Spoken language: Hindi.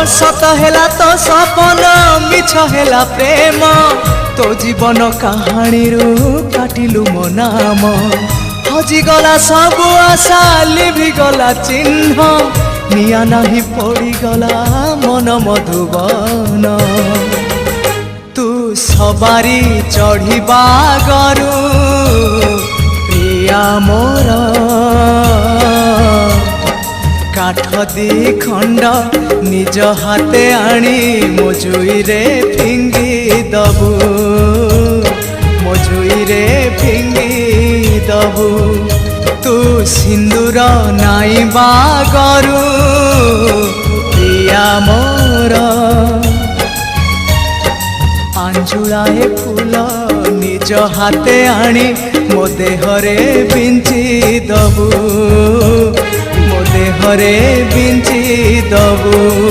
सत हेला तो सपन मिछ हेला प्रेम तो जीवन कहानी रू काटिलु मो नाम हजिगला सबु आशा लिभिगला चिन्ह निया नाही पड़ीगला मन मधुबन तू सबारी चढ़िबा गरु प्रिया मोर काठ दी खंड निज हाथे आनी मोजुई रे फिंगी दबु मोजुई रे फिंगी दबु तू सिंदूर नाई बागरु प्रिया मोर आंजुलाए फूल निज हाथे आनी मो देहरे बिंची दबु मो देहरे बिंची दबु।